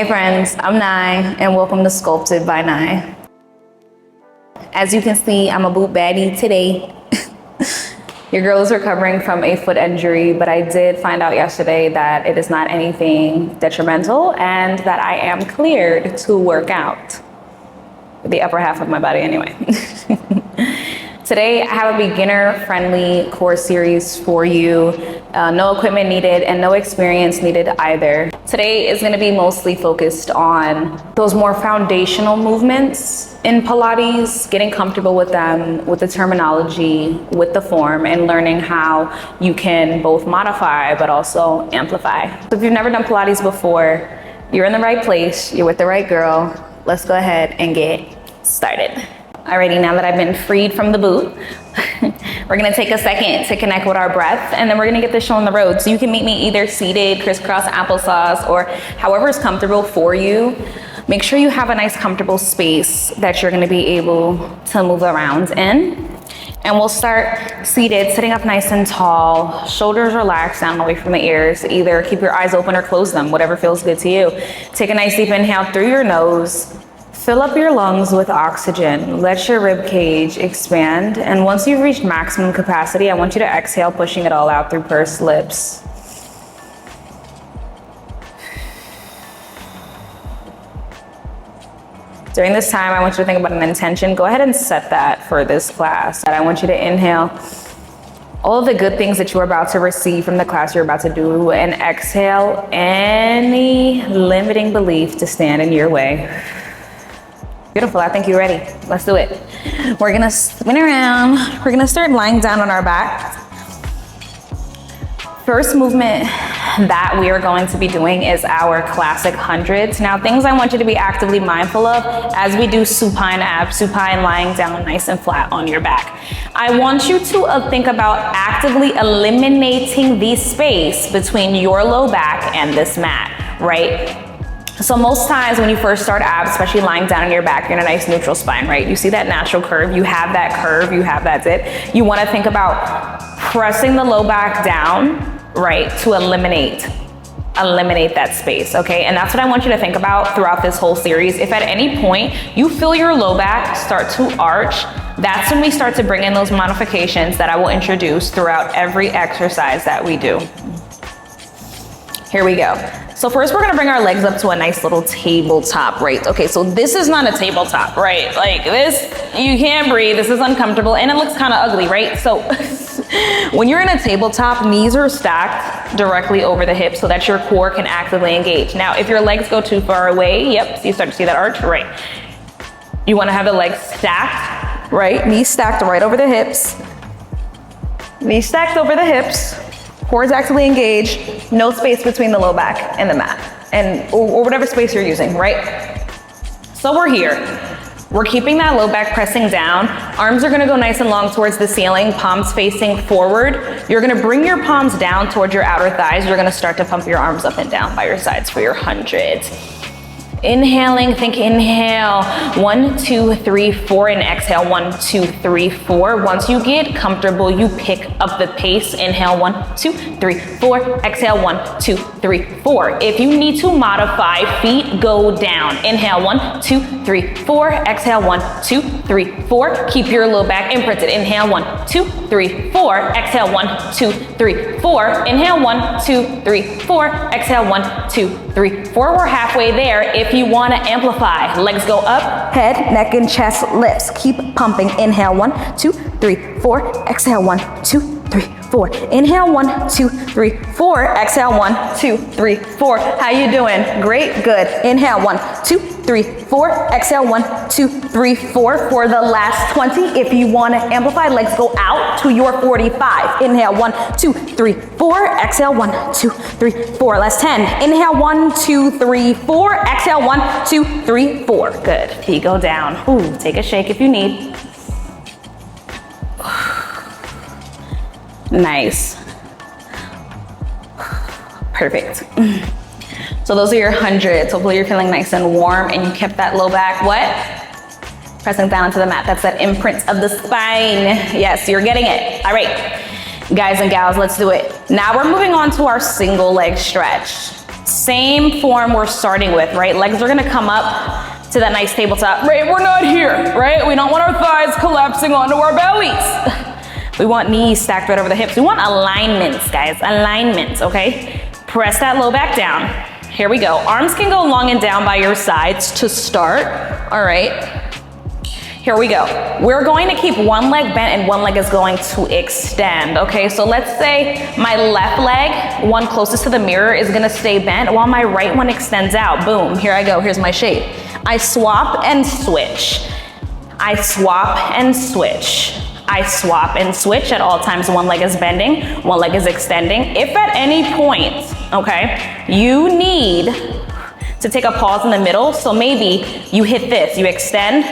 Hey friends, I'm Nye and welcome to Sculpted by Nye. As you can see, I'm a boot baddie today. Your girl is recovering from a foot injury, but I did find out yesterday that it is not anything detrimental and that I am cleared to work out. The upper half of my body anyway. Today, I have a beginner-friendly core series for you. No equipment needed and no experience needed either. Today is gonna be mostly focused on those more foundational movements in Pilates, getting comfortable with them, with the terminology, with the form, and learning how you can both modify but also amplify. So if you've never done Pilates before, you're in the right place, you're with the right girl. Let's go ahead and get started. Alrighty, now that I've been freed from the boot, we're gonna take a second to connect with our breath, and then we're gonna get this show on the road. So you can meet me either seated, crisscross applesauce, or however is comfortable for you. Make sure you have a nice comfortable space that you're gonna be able to move around in. And we'll start seated, sitting up nice and tall, shoulders relaxed down away from the ears. Either keep your eyes open or close them, whatever feels good to you. Take a nice deep inhale through your nose. Fill up your lungs with oxygen. Let your rib cage expand. And once you've reached maximum capacity, I want you to exhale, pushing it all out through pursed lips. During this time, I want you to think about an intention. Go ahead and set that for this class. And I want you to inhale all of the good things that you're about to receive from the class you're about to do, and exhale any limiting belief to stand in your way. Beautiful, I think you're ready. Let's do it. We're gonna spin around. We're gonna start lying down on our back. First movement that we are going to be doing is our classic hundreds. Now, things I want you to be actively mindful of as we do supine abs, supine lying down nice and flat on your back. I want you to think about actively eliminating the space between your low back and this mat, right? So most times when you first start abs, especially lying down on your back, you're in a nice neutral spine, right? You see that natural curve, you have that curve, you have that dip. You wanna think about pressing the low back down, right, to eliminate that space, okay? And that's what I want you to think about throughout this whole series. If at any point you feel your low back start to arch, that's when we start to bring in those modifications that I will introduce throughout every exercise that we do. Here we go. So first we're gonna bring our legs up to a nice little tabletop, right? Okay, so this is not a tabletop, right? Like this, you can't breathe, this is uncomfortable, and it looks kind of ugly, right? So when you're in a tabletop, knees are stacked directly over the hips so that your core can actively engage. Now, if your legs go too far away, yep, so you start to see that arch, right? You wanna have the legs stacked, right? Knees stacked right over the hips. Knees stacked over the hips. Core is actively engaged, no space between the low back and the mat, or whatever space you're using, right? So we're here. We're keeping that low back pressing down. Arms are gonna go nice and long towards the ceiling, palms facing forward. You're gonna bring your palms down towards your outer thighs. You're gonna start to pump your arms up and down by your sides for your hundreds. Inhaling, think inhale, 1, 2, 3, 4, and exhale, 1, 2, 3, 4. Once you get comfortable, you pick up the pace. Inhale, 1, 2, 3, 4. Exhale, 1, 2, 3, 4. If you need to modify, feet go down. Inhale, 1, 2, 3, 4. Exhale, 1, 2, 3, 4. Keep your low back imprinted. Inhale, 1, 2, 3, 4. Exhale, 1, 2, 3, 4. Inhale, 1, 2, 3, 4. Exhale, 1, 2, 3, 4. We're halfway there. If you want to amplify, legs go up, head, neck, and chest lifts. Keep pumping. Inhale, 1, 2, 3, 4. Exhale, 1, 2, 3, 4. Inhale, 1, 2, 3, 4. Exhale, 1, 2, 3, 4. How you doing? Great, good. Inhale, 1, 2, 3, 4. Exhale, 1, 2, 3, 4. For the last 20, if you want to amplify, legs go out to your 45. Inhale, 1, 2, 3, 4. Exhale, 1, 2, 3, 4. Last 10. Inhale, 1, 2, 3, 4. Exhale, 1, 2, 3, 4. Good. Feet go down. Ooh, take a shake if you need. Nice. Perfect. So those are your hundreds. Hopefully you're feeling nice and warm and you kept that low back, what? Pressing down into the mat. That's that imprint of the spine. Yes, you're getting it. All right, guys and gals, let's do it. Now we're moving on to our single leg stretch. Same form we're starting with, right? Legs are gonna come up to that nice tabletop. Right, we're not here, right? We don't want our thighs collapsing onto our bellies. We want knees stacked right over the hips. We want alignments, guys, alignments, okay? Press that low back down. Here we go. Arms can go long and down by your sides to start, all right? Here we go. We're going to keep one leg bent and one leg is going to extend, okay? So let's say my left leg, one closest to the mirror, is gonna stay bent while my right one extends out. Boom, here I go, here's my shape. I swap and switch. I swap and switch. I swap and switch at all times. One leg is bending, one leg is extending. If at any point, okay, you need to take a pause in the middle, so maybe you hit this, you extend,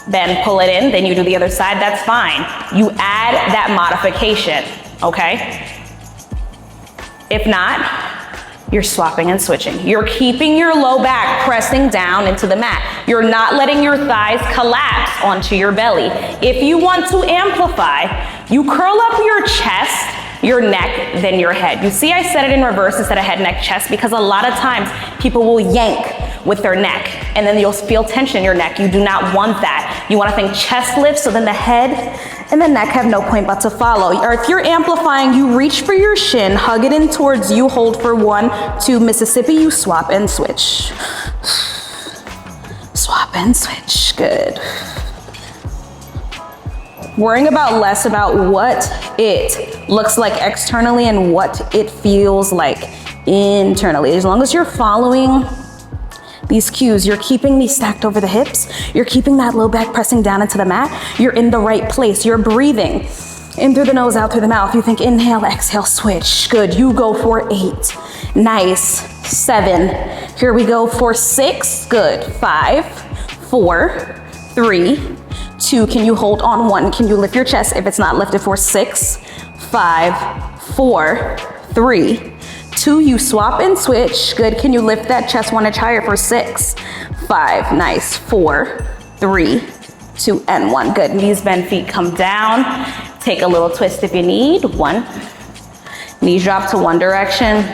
then pull it in, then you do the other side, that's fine. You add that modification, okay? If not, you're swapping and switching. You're keeping your low back pressing down into the mat. You're not letting your thighs collapse onto your belly. If you want to amplify, you curl up your chest, your neck, then your head. You see I said it in reverse instead of head, neck, chest, because a lot of times people will yank with their neck, and then you'll feel tension in your neck. You do not want that. You want to think chest lift, so then the head and the neck have no point but to follow. Or if you're amplifying, you reach for your shin, hug it in towards you, hold for 1, 2, Mississippi, you swap and switch. Swap and switch, good. Worrying about less about what it looks like externally and what it feels like internally. As long as you're following these cues, you're keeping these stacked over the hips, you're keeping that low back pressing down into the mat, you're in the right place, you're breathing in through the nose, out through the mouth. You think inhale, exhale, switch. Good, you go for 8. Nice, 7. Here we go for 6, good. 5, 4, 3, 2, can you hold on 1? Can you lift your chest if it's not lifted for 6, 5, 4, 3, 2, you swap and switch. Good, can you lift that chest 1 inch higher for 6, 5, nice, 4, 3, 2, and 1. Good, knees bend, feet come down. Take a little twist if you need. 1, knees drop to one direction.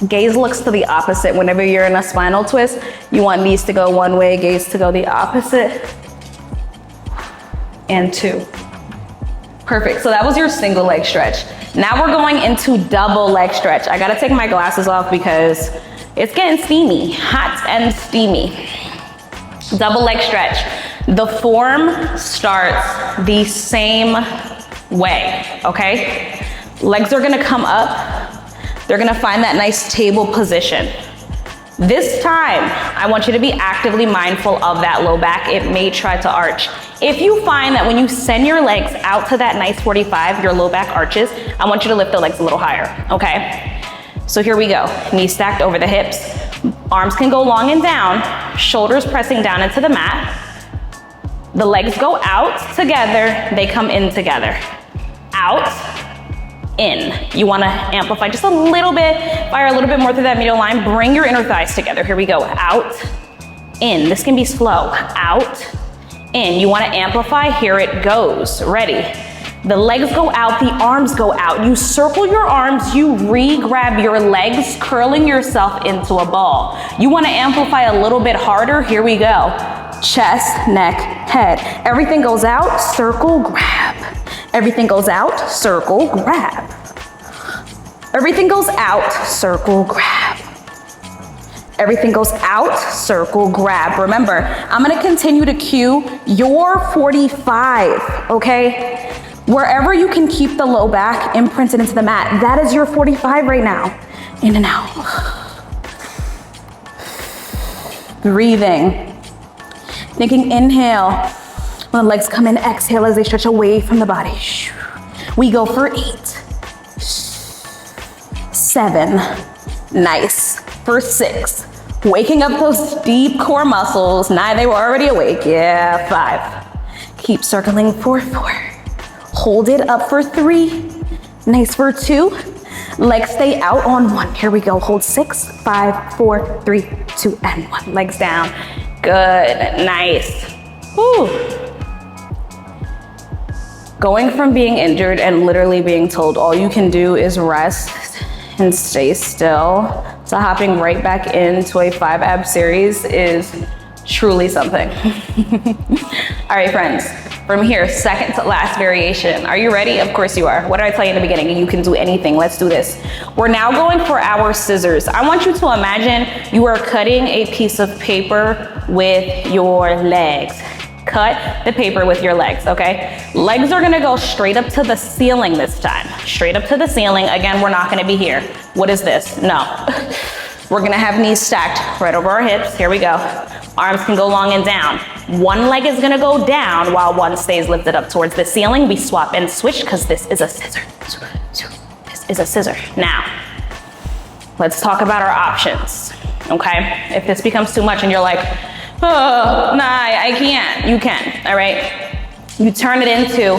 Gaze looks to the opposite. Whenever you're in a spinal twist, you want knees to go one way, gaze to go the opposite. And 2. Perfect, so that was your single leg stretch. Now we're going into double leg stretch. I gotta take my glasses off because it's getting steamy, hot and steamy. Double leg stretch. The form starts the same way, okay? Legs are gonna come up. They're gonna find that nice table position. This time, I want you to be actively mindful of that low back. It may try to arch. If you find that when you send your legs out to that nice 45, your low back arches, I want you to lift the legs a little higher, okay? So here we go. Knees stacked over the hips. Arms can go long and down, shoulders pressing down into the mat. The legs go out together, they come in together. Out, in. You wanna amplify just a little bit, fire a little bit more through that medial line. Bring your inner thighs together. Here we go. Out, in. This can be slow. Out, in. You wanna amplify. Here it goes. Ready. The legs go out, the arms go out. You circle your arms, you re-grab your legs, curling yourself into a ball. You wanna amplify a little bit harder. Here we go. Chest, neck, head. Everything goes out, circle, grab. Everything goes out, circle, grab. Everything goes out, circle, grab. Everything goes out, circle, grab. Remember, I'm gonna continue to cue your 45, okay? Wherever you can keep the low back imprinted into the mat, that is your 45 right now. In and out. Breathing. Thinking inhale. When the legs come in, exhale as they stretch away from the body. We go for 8. 7. Nice. For 6. Waking up those deep core muscles. 9, they were already awake. Yeah, 5. Keep circling for 4. Hold it up for 3. Nice for 2. Legs stay out on 1. Here we go. Hold 6, 5, 4, 3, 2, and 1. Legs down. Good. Nice. Woo. Going from being injured and literally being told all you can do is rest and stay still So hopping right back into a 5 ab series is truly something. All right, friends, from here, second to last variation. Are you ready? Of course you are. What did I tell you in the beginning? You can do anything. Let's do this. We're now going for our scissors. I want you to imagine you are cutting a piece of paper with your legs. Cut the paper with your legs, okay? Legs are gonna go straight up to the ceiling this time. Straight up to the ceiling. Again, we're not gonna be here. What is this? No. We're gonna have knees stacked right over our hips. Here we go. Arms can go long and down. One leg is gonna go down while one stays lifted up towards the ceiling. We swap and switch because this is a scissor. This is a scissor. Now, let's talk about our options, okay? If this becomes too much and you're like, oh, nah, I can't. You can, all right? You turn it into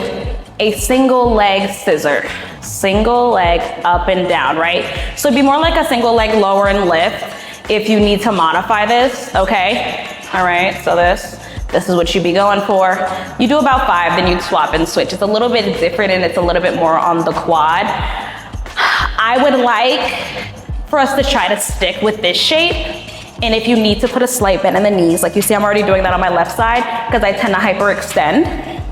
a single leg scissor. Single leg up and down, right? So it'd be more like a single leg lower and lift if you need to modify this, okay? All right, so this is what you'd be going for. You do about 5, then you'd swap and switch. It's a little bit different and it's a little bit more on the quad. I would like for us to try to stick with this shape. And if you need to put a slight bend in the knees, like you see I'm already doing that on my left side because I tend to hyperextend,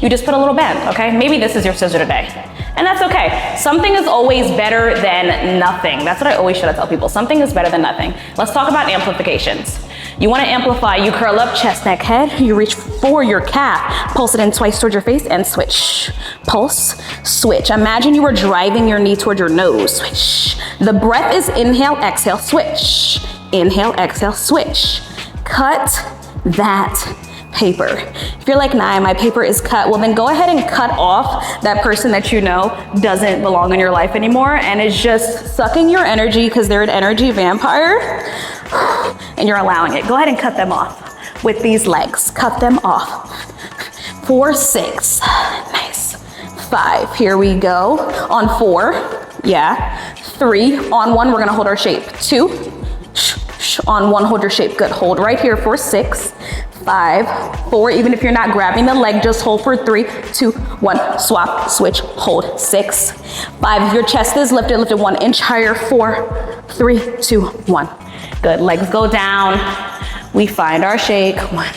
you just put a little bend, okay? Maybe this is your scissor today. And that's okay. Something is always better than nothing. That's what I always try to tell people. Something is better than nothing. Let's talk about amplifications. You wanna amplify, you curl up, chest, neck, head, you reach for your calf, pulse it in twice towards your face and switch. Pulse, switch. Imagine you were driving your knee towards your nose, switch. The breath is inhale, exhale, switch. Inhale, exhale, switch. Cut that paper. If you're like, nah, my paper is cut, well then go ahead and cut off that person that you know doesn't belong in your life anymore and is just sucking your energy because they're an energy vampire and you're allowing it. Go ahead and cut them off with these legs. Cut them off. 4, 6, nice. 5, here we go. On 4, yeah. 3, on 1, we're gonna hold our shape. 2, on 1, hold your shape, good. Hold right here for 6, 5, 4, even if you're not grabbing the leg, just hold for 3, 2, 1, swap, switch, hold, 6, 5. If your chest is lifted, lift it 1 inch higher, 4, 3, 2, 1. Good, legs go down. We find our shake, 1,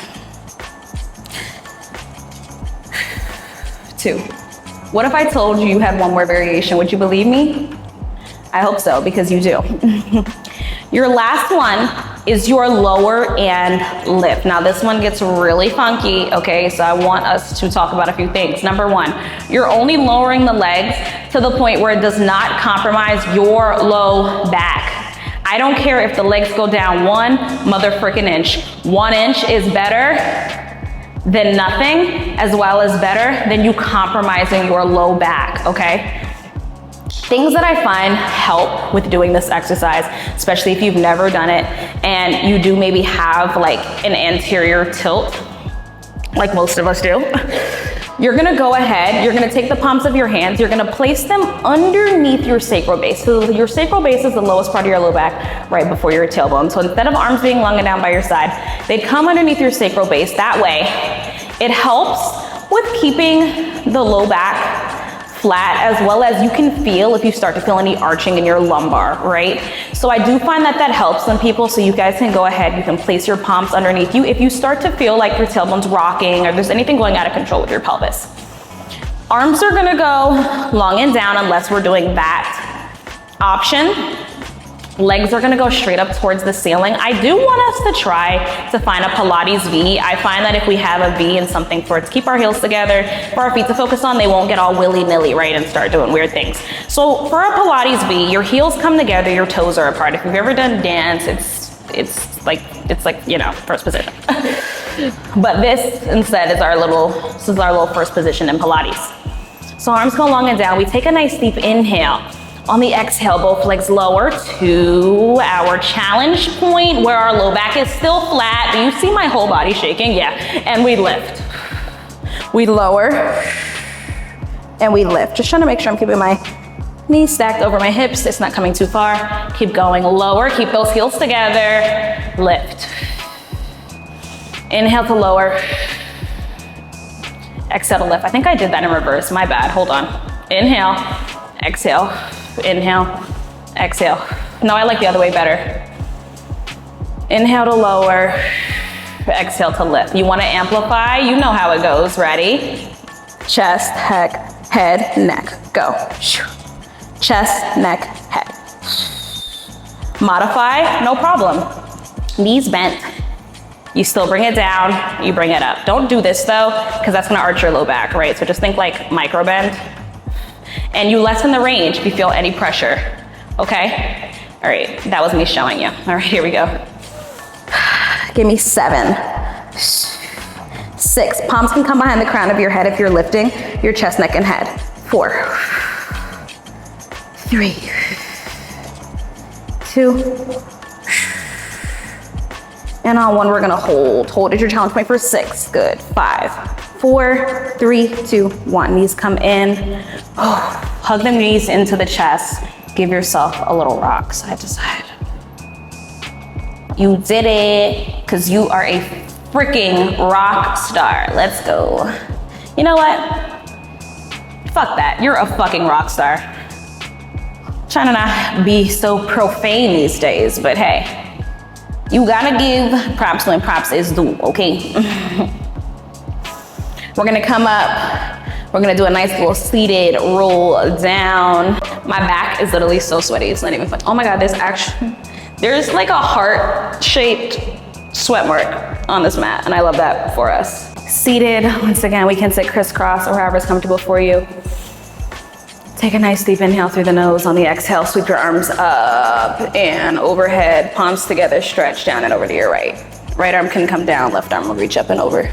2. What if I told you you had one more variation? Would you believe me? I hope so, because you do. Your last one is your lower and lift. Now this one gets really funky, okay? So I want us to talk about a few things. Number 1, you're only lowering the legs to the point where it does not compromise your low back. I don't care if the legs go down 1 motherfucking inch. 1 inch is better than nothing, as well as better than you compromising your low back, okay? Things that I find help with doing this exercise, especially if you've never done it and you do maybe have like an anterior tilt, like most of us do. You're gonna go ahead, you're gonna take the palms of your hands, you're gonna place them underneath your sacral base. So your sacral base is the lowest part of your low back, right before your tailbone. So instead of arms being long and down by your side, they come underneath your sacral base. That way, it helps with keeping the low back flat, as well as you can feel if you start to feel any arching in your lumbar, right? So I do find that helps some people, so you guys can go ahead, you can place your palms underneath you if you start to feel like your tailbone's rocking or there's anything going out of control with your pelvis. Arms are gonna go long and down unless we're doing that option. Legs are gonna go straight up towards the ceiling. I do want us to try to find a Pilates V. I find that if we have a V and something for it to keep our heels together, for our feet to focus on, they won't get all willy-nilly, right, and start doing weird things. So for a Pilates V, your heels come together, your toes are apart. If you've ever done dance, it's like, you know, first position. But this instead is our little first position in Pilates. So arms go long and down. We take a nice deep inhale. On the exhale, both legs lower to our challenge point where our low back is still flat. Do you see my whole body shaking? Yeah. And we lift. We lower and we lift. Just trying to make sure I'm keeping my knees stacked over my hips. It's not coming too far. Keep going lower. Keep those heels together. Lift. Inhale to lower. Exhale to lift. I think I did that in reverse. My bad. Hold on. Inhale. Exhale. Inhale, exhale. No, I like the other way better. Inhale to lower, exhale to lift. You wanna amplify, you know how it goes, ready? Chest, head, neck, go. Chest, neck, head. Modify, no problem. Knees bent. You still bring it down, you bring it up. Don't do this though, because that's gonna arch your low back, right? So just think like micro bend. And you lessen the range if you feel any pressure, okay? All right, that was me showing you. All right, here we go. Give me 7, 6. Palms can come behind the crown of your head if you're lifting your chest, neck, and head. 4, 3, 2, and on 1, we're gonna hold. Hold is your challenge point for 6. Good. 5, 4, 3, 2, 1. Knees come in. Oh, hug the knees into the chest. Give yourself a little rock side to side. You did it, because you are a freaking rock star. Let's go. You know what? Fuck that. You're a fucking rock star. Trying to not be so profane these days, but hey. You gotta give props when props is due, okay? We're gonna come up. We're gonna do a nice little seated roll down. My back is literally so sweaty, it's not even fun. Oh my God, there's like a heart-shaped sweat mark on this mat, and I love that for us. Seated, once again, we can sit crisscross or however's comfortable for you. Take a nice deep inhale through the nose. On the exhale, sweep your arms up and overhead, palms together, stretch down and over to your right. Right arm can come down, left arm will reach up and over.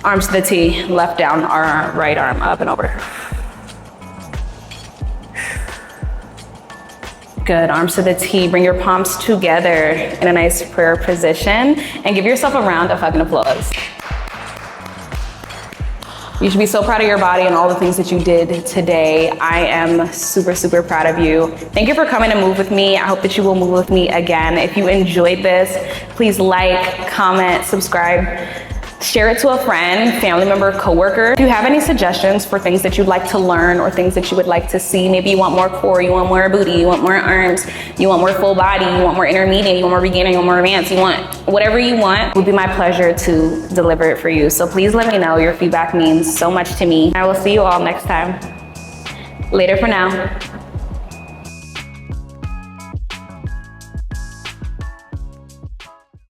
Arms to the T, left down, our right arm up and over. Good, arms to the T. Bring your palms together in a nice prayer position and give yourself a round of fucking applause. You should be so proud of your body and all the things that you did today. I am super, super proud of you. Thank you for coming to move with me. I hope that you will move with me again. If you enjoyed this, please like, comment, subscribe. Share it to a friend, family member, coworker. If you have any suggestions for things that you'd like to learn or things that you would like to see, maybe you want more core, you want more booty, you want more arms, you want more full body, you want more intermediate, you want more beginner, you want more advanced, you want whatever you want, it would be my pleasure to deliver it for you. So please let me know. Your feedback means so much to me. I will see you all next time. Later for now.